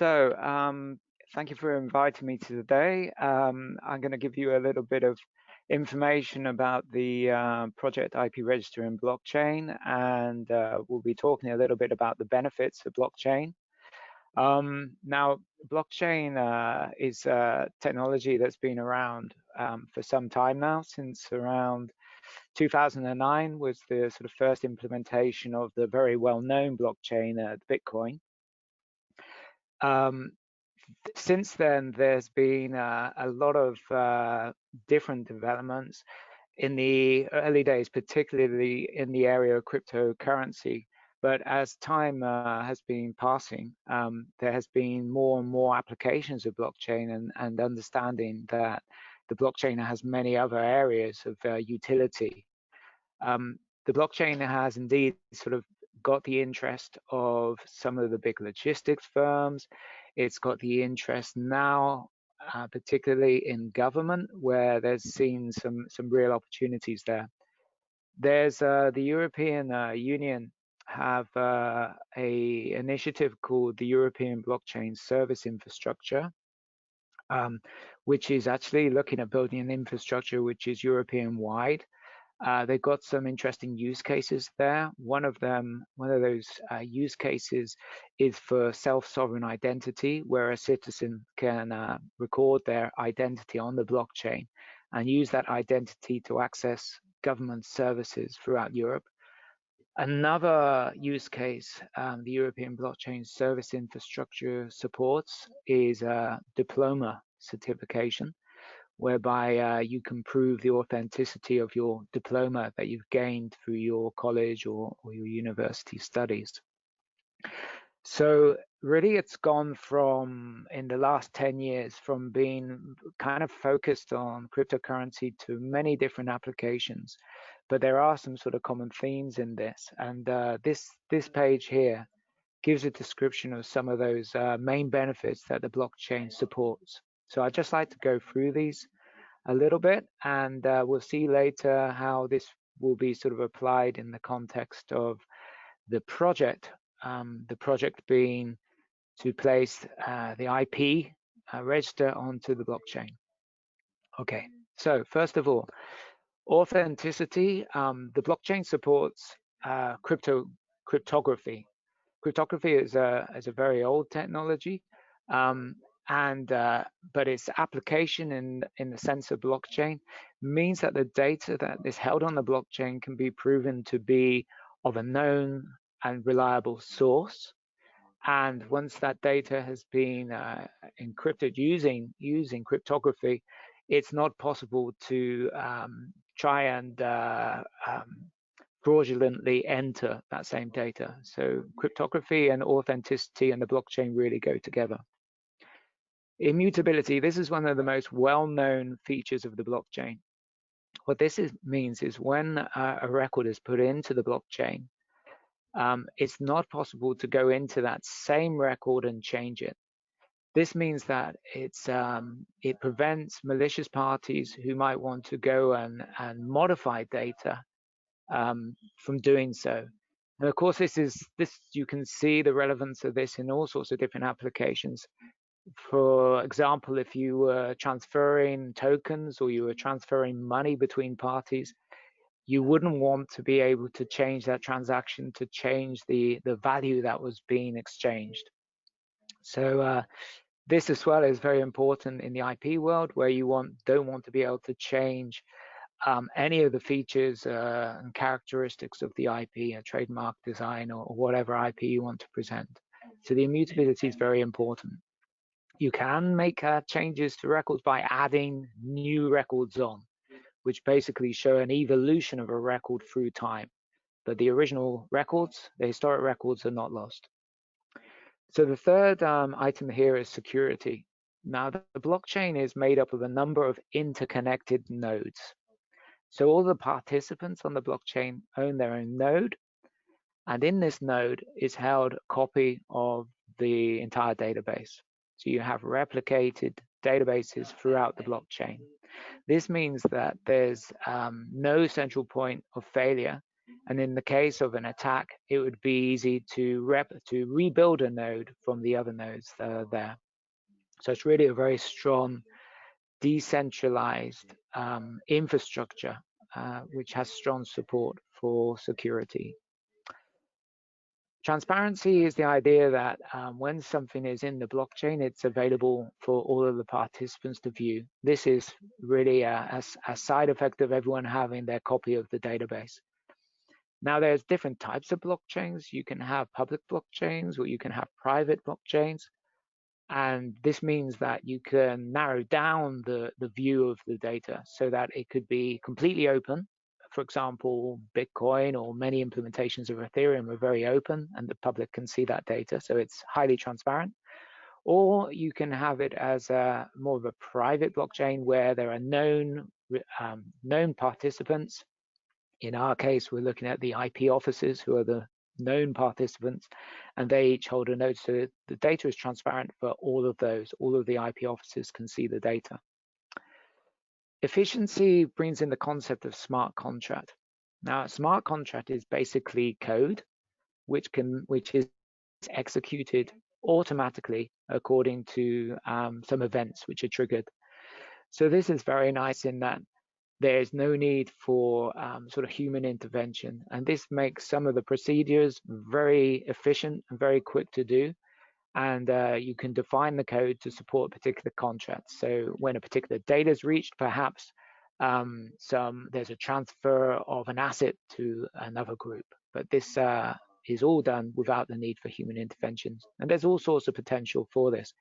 Thank you for inviting me today. I'm going to give you a little bit of information about the project IP Register in blockchain, and we'll be talking a little bit about the benefits of blockchain. Now, blockchain is a technology that's been around for some time now. Since around 2009 was the sort of first implementation of the very well-known blockchain, Bitcoin. Since then, there's been a lot of different developments in the early days, particularly in the area of cryptocurrency. But as time has been passing, there has been more and more applications of blockchain and understanding that the blockchain has many other areas of utility. The blockchain has indeed sort of got the interest of some of the big logistics firms. It's got the interest now, particularly in government, where there's seen some real opportunities there. There's the European Union have a initiative called the European Blockchain Service Infrastructure, which is actually looking at building an infrastructure which is European-wide. They've got some interesting use cases there. One of those use cases is for self-sovereign identity, where a citizen can record their identity on the blockchain and use that identity to access government services throughout Europe. Another use case the European Blockchain Service Infrastructure supports is diploma certification, whereby you can prove the authenticity of your diploma that you've gained through your college or your university studies. So really, it's gone from, in the last 10 years, from being kind of focused on cryptocurrency to many different applications. But there are some sort of common themes in this. And this page here gives a description of some of those main benefits that the blockchain supports. So I'd just like to go through these a little bit, and we'll see later how this will be sort of applied in the context of the project being to place the IP register onto the blockchain. Okay, so first of all, authenticity. The blockchain supports cryptography. Cryptography is a very old technology, but its application in the sense of blockchain means that the data that is held on the blockchain can be proven to be of a known and reliable source. And once that data has been encrypted using cryptography, it's not possible to try and fraudulently enter that same data. So cryptography and authenticity and the blockchain really go together. Immutability, this is one of the most well-known features of the blockchain. What this means is when a record is put into the blockchain, it's not possible to go into that same record and change it. This means that it prevents malicious parties who might want to go and modify data from doing so. And of course, this you can see the relevance of this in all sorts of different applications. For example, if you were transferring tokens or you were transferring money between parties, you wouldn't want to be able to change that transaction to change the value that was being exchanged. So this as well is very important in the IP world, where you don't want to be able to change any of the features and characteristics of the IP, a trademark, design, or whatever IP you want to present. So the immutability is very important. You can make changes to records by adding new records on, which basically show an evolution of a record through time. But the original records, the historic records, are not lost. So the third item here is security. Now, the blockchain is made up of a number of interconnected nodes. So all the participants on the blockchain own their own node, and in this node is held a copy of the entire database. So you have replicated databases throughout the blockchain. This means that there's no central point of failure, And in the case of an attack, it would be easy to rebuild a node from the other nodes that are there. So it's really a very strong, decentralized infrastructure, which has strong support for security. Transparency is the idea that when something is in the blockchain, it's available for all of the participants to view. This is really a side effect of everyone having their copy of the database. Now, there's different types of blockchains. You can have public blockchains or you can have private blockchains. And this means that you can narrow down the view of the data so that it could be completely open. For example, Bitcoin or many implementations of Ethereum are very open and the public can see that data, so it's highly transparent. Or you can have it as more of a private blockchain where there are known participants. In our case, we're looking at the IP officers who are the known participants, and they each hold a node, so the data is transparent for all of those. All of the IP officers can see the data. Efficiency brings in the concept of smart contract. Now, a smart contract is basically code which is executed automatically according to some events which are triggered. So this is very nice in that there's no need for sort of human intervention, and this makes some of the procedures very efficient and very quick to do. And you can define the code to support particular contracts. So when a particular data is reached, perhaps there's a transfer of an asset to another group. But this is all done without the need for human interventions. And there's all sorts of potential for this.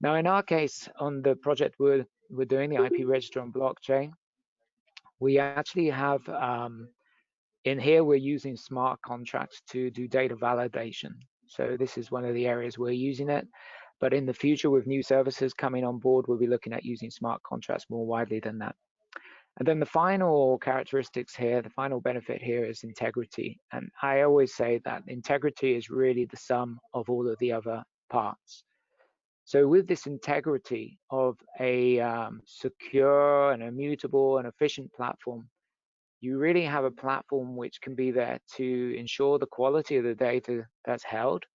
Now, in our case, on the project we're doing, the IP register on blockchain, we actually have, in here, we're using smart contracts to do data validation. So this is one of the areas we're using it. But in the future, with new services coming on board, we'll be looking at using smart contracts more widely than that. And then the final characteristics here, the final benefit here is integrity. And I always say that integrity is really the sum of all of the other parts. So with this integrity of a secure and immutable and efficient platform, you really have a platform which can be there to ensure the quality of the data that's held,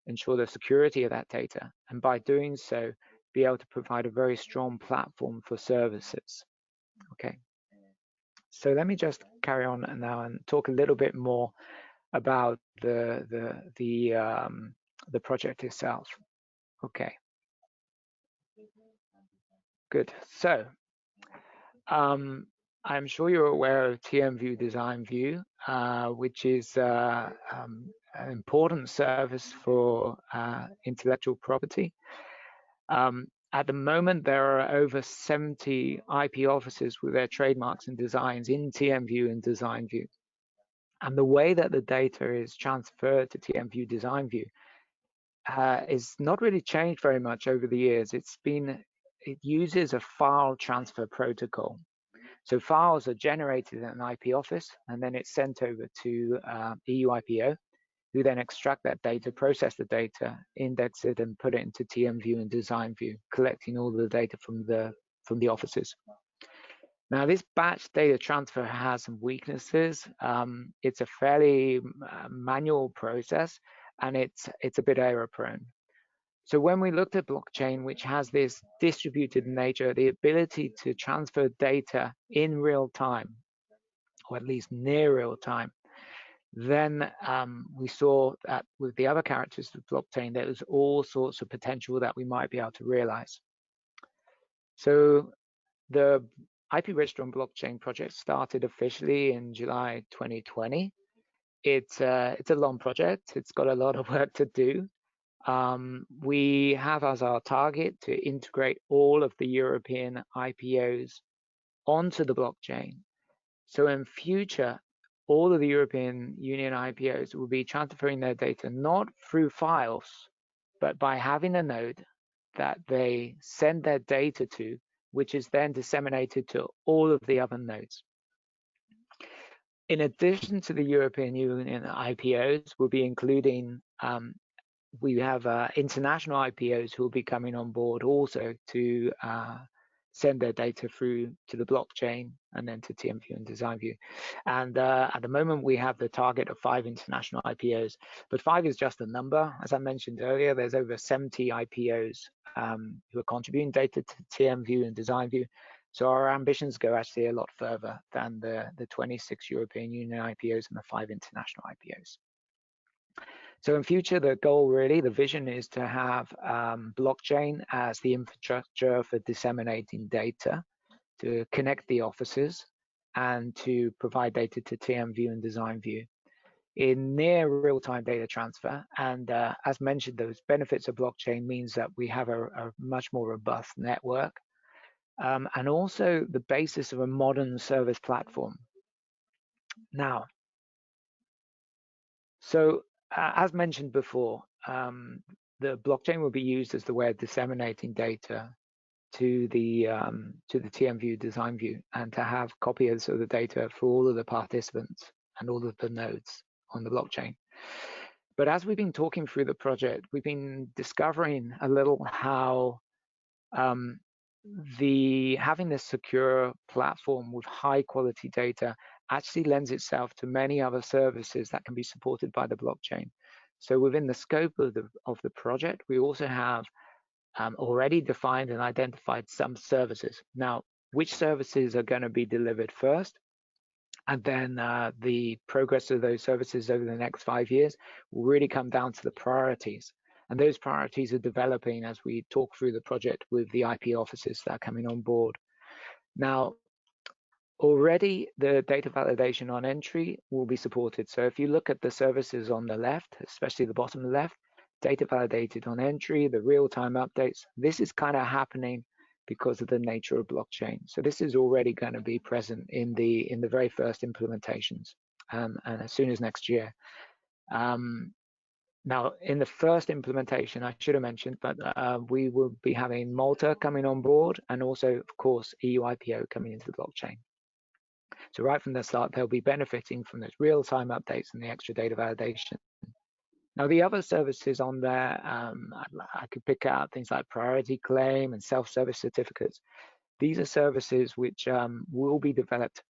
ensure the security of that data, and by doing so, be able to provide a very strong platform for services. Okay, so let me just carry on now and talk a little bit more about the project itself. Okay, good. So I'm sure you're aware of TMView Design View, which is an important service for intellectual property. At the moment, there are over 70 IP offices with their trademarks and designs in TMView and Design View. And the way that the data is transferred to TMView Design View is not really changed very much over the years. It uses a file transfer protocol. So files are generated in an IP office, and then it's sent over to EUIPO, who then extract that data, process the data, index it, and put it into TMView and Design View, collecting all the data from the offices. Now, this batch data transfer has some weaknesses. It's a fairly manual process, and it's a bit error-prone. So when we looked at blockchain, which has this distributed nature, the ability to transfer data in real time, or at least near real time, then we saw that with the other characteristics of blockchain, there was all sorts of potential that we might be able to realize. So the IP Register on Blockchain project started officially in July 2020. It's a long project. It's got a lot of work to do. We have as our target to integrate all of the European IPOs onto the blockchain. So in future, all of the European Union IPOs will be transferring their data not through files, but by having a node that they send their data to, which is then disseminated to all of the other nodes. In addition to the European Union IPOs, we'll be including we have international IPOs who will be coming on board also to send their data through to the blockchain and then to TMView and DesignView. And at the moment, we have the target of 5 international IPOs, but 5 is just a number. As I mentioned earlier, there's over 70 IPOs who are contributing data to TMView and DesignView. So our ambitions go actually a lot further than the 26 European Union IPOs and the 5 international IPOs. So in future, the goal really, the vision is to have blockchain as the infrastructure for disseminating data, to connect the offices, and to provide data to TMView and DesignView in near real-time data transfer. And as mentioned, those benefits of blockchain means that we have a much more robust network, and also the basis of a modern service platform. Now, so as mentioned before, the blockchain will be used as the way of disseminating data to the TMView, DesignView, and to have copies of the data for all of the participants and all of the nodes on the blockchain. But as we've been talking through the project, we've been discovering a little how having this secure platform with high quality data actually lends itself to many other services that can be supported by the blockchain. So within the scope of the project, we also have already defined and identified some services. Now, which services are going to be delivered first, and then the progress of those services over the next 5 years will really come down to the priorities. And those priorities are developing as we talk through the project with the IP offices that are coming on board. Now, already the data validation on entry will be supported. So if you look at the services on the left, especially the bottom left, data validated on entry, the real-time updates, this is kind of happening because of the nature of blockchain. So this is already going to be present in the very first implementations, and as soon as next year. Now, in the first implementation, I should have mentioned, but we will be having Malta coming on board, and also, of course, EU IPO coming into the blockchain. So right from the start, they'll be benefiting from those real-time updates and the extra data validation. Now, the other services on there, I could pick out things like priority claim and self-service certificates. These are services which will be developed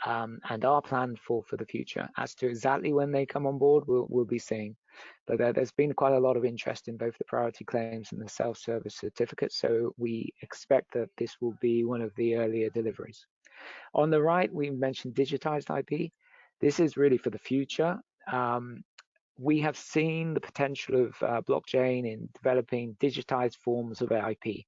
and are planned for the future. As to exactly when they come on board, we'll be seeing. But there's been quite a lot of interest in both the priority claims and the self-service certificates, so we expect that this will be one of the earlier deliveries. On the right, we mentioned digitized IP. This is really for the future. We have seen the potential of blockchain in developing digitized forms of IP,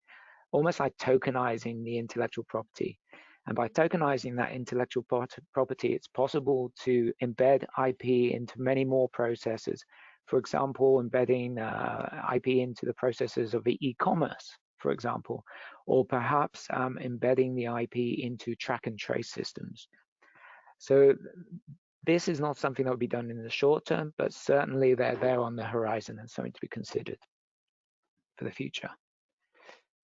almost like tokenizing the intellectual property. And by tokenizing that intellectual property, it's possible to embed IP into many more processes. For example, embedding IP into the processes of e-commerce, for example, or perhaps embedding the IP into track and trace systems. So this is not something that will be done in the short term, but certainly they're there on the horizon and something to be considered for the future.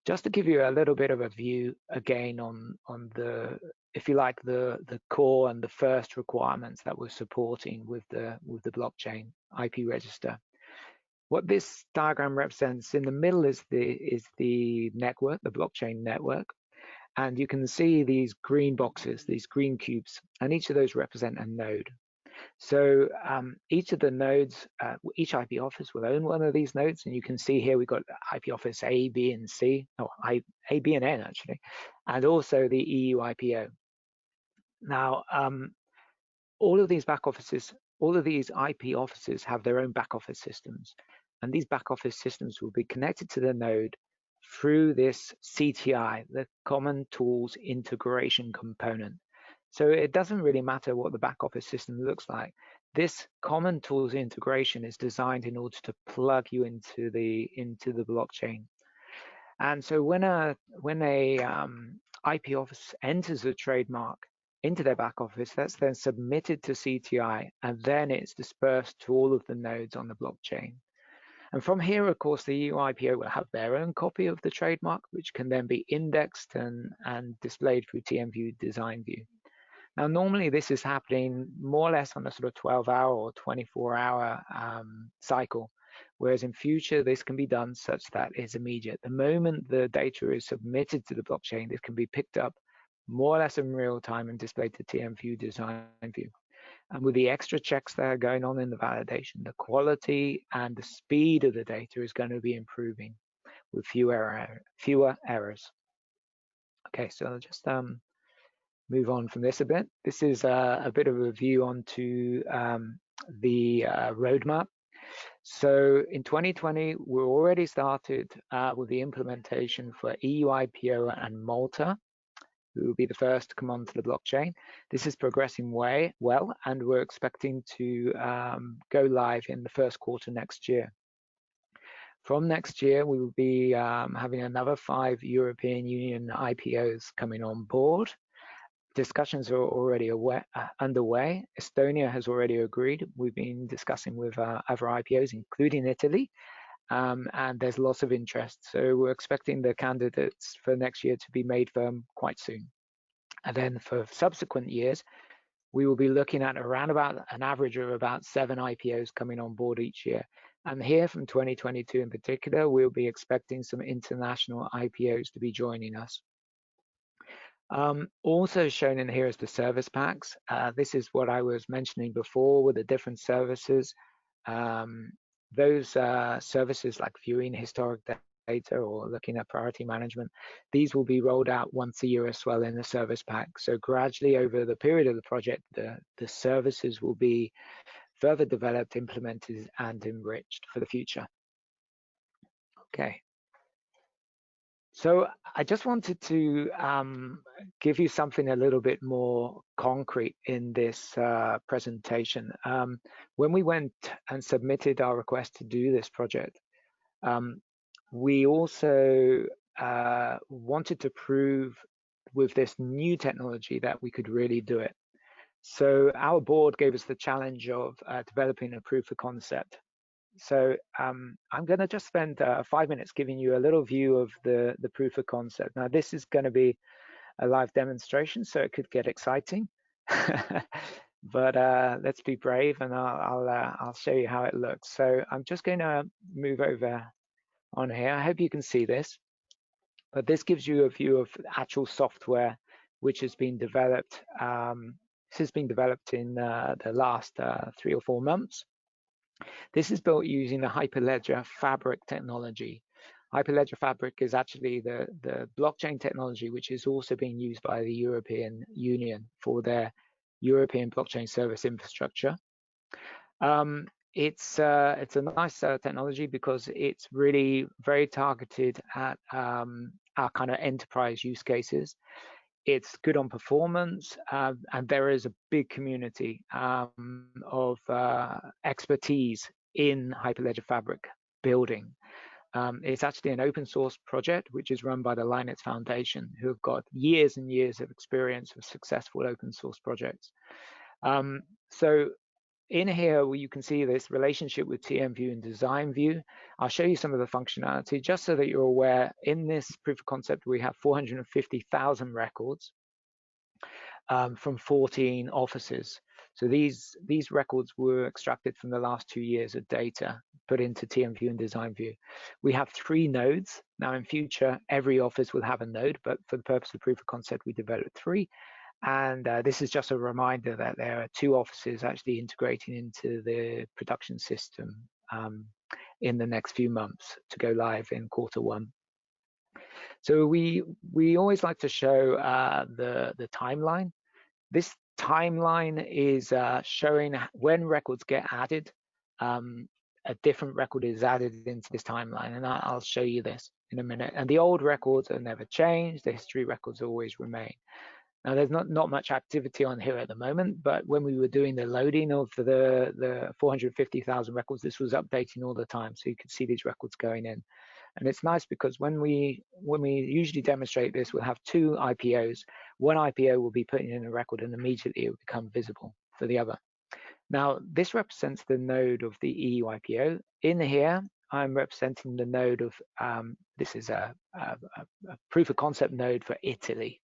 Just to give you a little bit of a view again on the, if you like, the core and the first requirements that we're supporting with the blockchain IP register. What this diagram represents in the middle is the network, the blockchain network. And you can see these green boxes, these green cubes, and each of those represent a node. So each of the nodes, each IP office will own one of these nodes. And you can see here we've got IP office A, B, and C, A, B, and N actually, and also the EU IPO. Now, all of these back offices, all of these IP offices have their own back office systems. And these back office systems will be connected to the node through this CTI, the Common Tools Integration Component. So it doesn't really matter what the back office system looks like. This Common Tools Integration is designed in order to plug you into the blockchain. And so when a IP office enters a trademark into their back office, that's then submitted to CTI, and then it's dispersed to all of the nodes on the blockchain. And from here, of course, the EU IPO will have their own copy of the trademark, which can then be indexed and displayed through TMView, DesignView. Now, normally this is happening more or less on a sort of 12-hour or 24-hour cycle. whereas in future, this can be done such that it's immediate. The moment the data is submitted to the blockchain, this can be picked up more or less in real time and displayed to TMView Design View. And with the extra checks that are going on in the validation, the quality and the speed of the data is going to be improving with fewer errors. Okay, so I'll just move on from this a bit. This is a bit of a view onto the roadmap. So in 2020, we already started with the implementation for EU IPO and Malta, who will be the first to come onto the blockchain. This is progressing well, and we're expecting to go live in the first quarter next year. From next year, we will be having another 5 European Union IPOs coming on board. Discussions are already underway. Estonia has already agreed. We've been discussing with other IPOs, including Italy, and there's lots of interest. So we're expecting the candidates for next year to be made firm quite soon. And then for subsequent years, we will be looking at around about an average of about 7 IPOs coming on board each year. And here from 2022 in particular, we'll be expecting some international IPOs to be joining us. Also shown in here is the service packs. This is what I was mentioning before with the different services. Those services like viewing historic data or looking at priority management, these will be rolled out once a year as well in the service pack. So gradually over the period of the project, the services will be further developed, implemented, and enriched for the future. Okay. So I just wanted to give you something a little bit more concrete in this presentation. When we went and submitted our request to do this project, we also wanted to prove with this new technology that we could really do it. So our board gave us the challenge of developing a proof of concept. So I'm going to just spend 5 minutes giving you a little view of the proof of concept. Now, this is going to be a live demonstration, so it could get exciting. But let's be brave, and I'll show you how it looks. So I'm just going to move over on here. I hope you can see this. But this gives you a view of actual software which has been developed. This has been developed in the last 3 or 4 months. This is built using the Hyperledger Fabric technology. Hyperledger Fabric is actually the blockchain technology which is also being used by the European Union for their European blockchain service infrastructure. It's a nice technology because it's really very targeted at our kind of enterprise use cases. It's good on performance, and there is a big community of expertise in Hyperledger Fabric building. It's actually an open source project which is run by the Linux Foundation, who have got years and years of experience with successful open source projects. So in here, you can see this relationship with TMView and Design View. I'll show you some of the functionality just so that you're aware. In this proof of concept, we have 450,000 records from 14 offices. So these records were extracted from the last 2 years of data put into TMView and Design View. We have 3 nodes. Now in future, every office will have a node, but for the purpose of proof of concept, we developed 3. And this is just a reminder that there are 2 offices actually integrating into the production system in the next few months to go live in Q1. So we always like to show the timeline. This timeline is showing when records get added. A different record is added into this timeline, and I'll show you this in a minute. And the old records are never changed. The history records always remain. Now, there's not much activity on here at the moment, but when we were doing the loading of the 450,000 records, this was updating all the time, so you could see these records going in. And it's nice because when we usually demonstrate this, we'll have 2 IPOs. One IPO will be putting in a record, and immediately it will become visible for the other. Now, this represents the node of the EU IPO. In here, I'm representing the node of, this is a proof of concept node for Italy.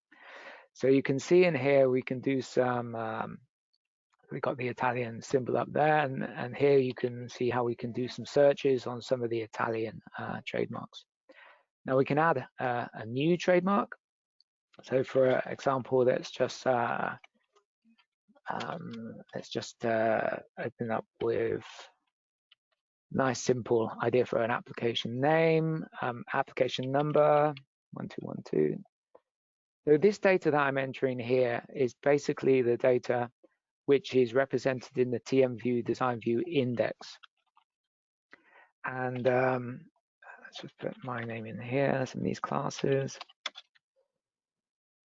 So you can see in here, we can do some we've got the Italian symbol up there, and here you can see how we can do some searches on some of the Italian trademarks. Now we can add a new trademark. So for example, let's just open up with nice simple idea for an application name, application number 1212. So this data that I'm entering here is basically the data which is represented in the TM View Design View index. And let's just put my name in here, some of these classes.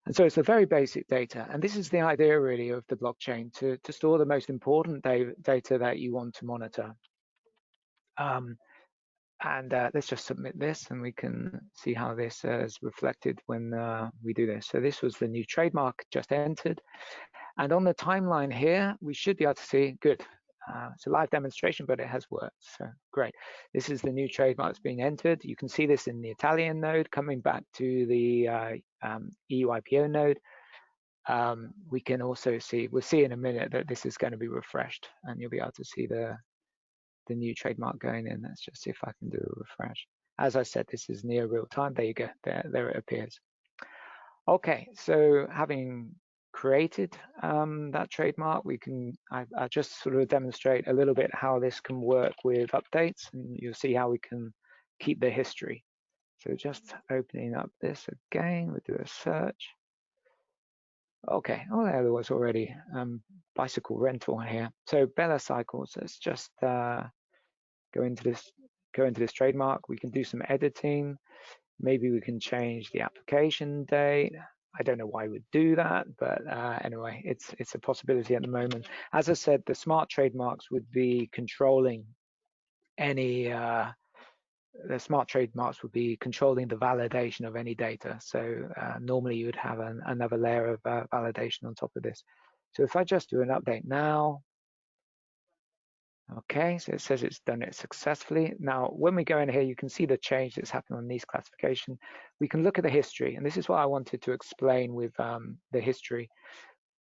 And so it's a very basic data. And this is the idea really of the blockchain, to store the most important data that you want to monitor. Let's just submit this and we can see how this is reflected when we do this. So this was the new trademark just entered. And on the timeline here, we should be able to see, good. It's a live demonstration, but it has worked, so great. This is the new trademark that's being entered. You can see this in the Italian node, coming back to the EU IPO node. We can also see, we'll see in a minute that this is going to be refreshed, and you'll be able to see the new trademark going in. Let's just see if I can do a refresh. As I said, this is near real time. There you go, there it appears. Okay, so having created that trademark, we can, I just sort of demonstrate a little bit how this can work with updates, and you'll see how we can keep the history. So just opening up this again, we'll do a search. Okay, oh, there was already bicycle rental here. So Bella Cycles, let's just go into this trademark. We can do some editing. Maybe we can change the application date. I don't know why we would do that, but anyway, it's a possibility at the moment. As I said, the smart trademarks would be controlling any, the smart trademarks would be controlling the validation of any data. So normally you would have another layer of validation on top of this. So if I just do an update now, okay, so it says it's done it successfully. Now, when we go in here, you can see the change that's happened on these classification. We can look at the history, and this is what I wanted to explain with the history.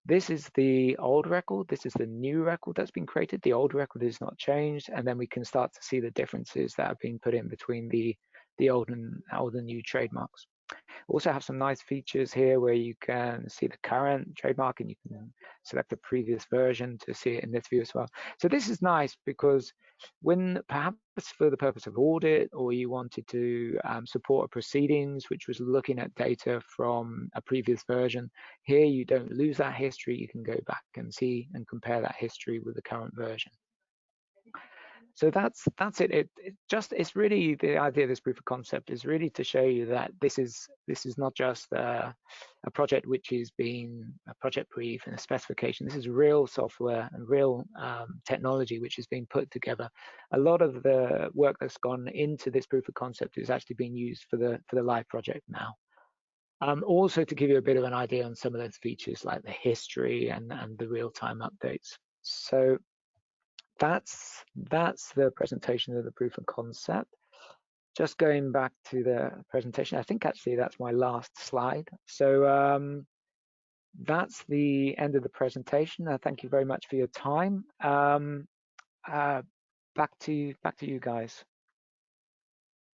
This is the old record. This is the new record that's been created. The old record is not changed, and then we can start to see the differences that have been put in between the old and new trademarks. Also have some nice features here where you can see the current trademark, and you can select the previous version to see it in this view as well. So this is nice because when perhaps for the purpose of audit, or you wanted to support a proceedings which was looking at data from a previous version, here you don't lose that history. You can go back and see and compare that history with the current version. So that's it. It's really the idea of this proof of concept is really to show you that this is not just a project which is being a project brief and a specification. This is real software and real technology which is being put together. A lot of the work that's gone into this proof of concept is actually being used for the live project now. Also to give you a bit of an idea on some of those features like the history and the real-time updates. So that's the presentation of the proof of concept. Just going back to the presentation, I think actually that's my last slide. So that's the end of the presentation. Thank you very much for your time. Back to you guys.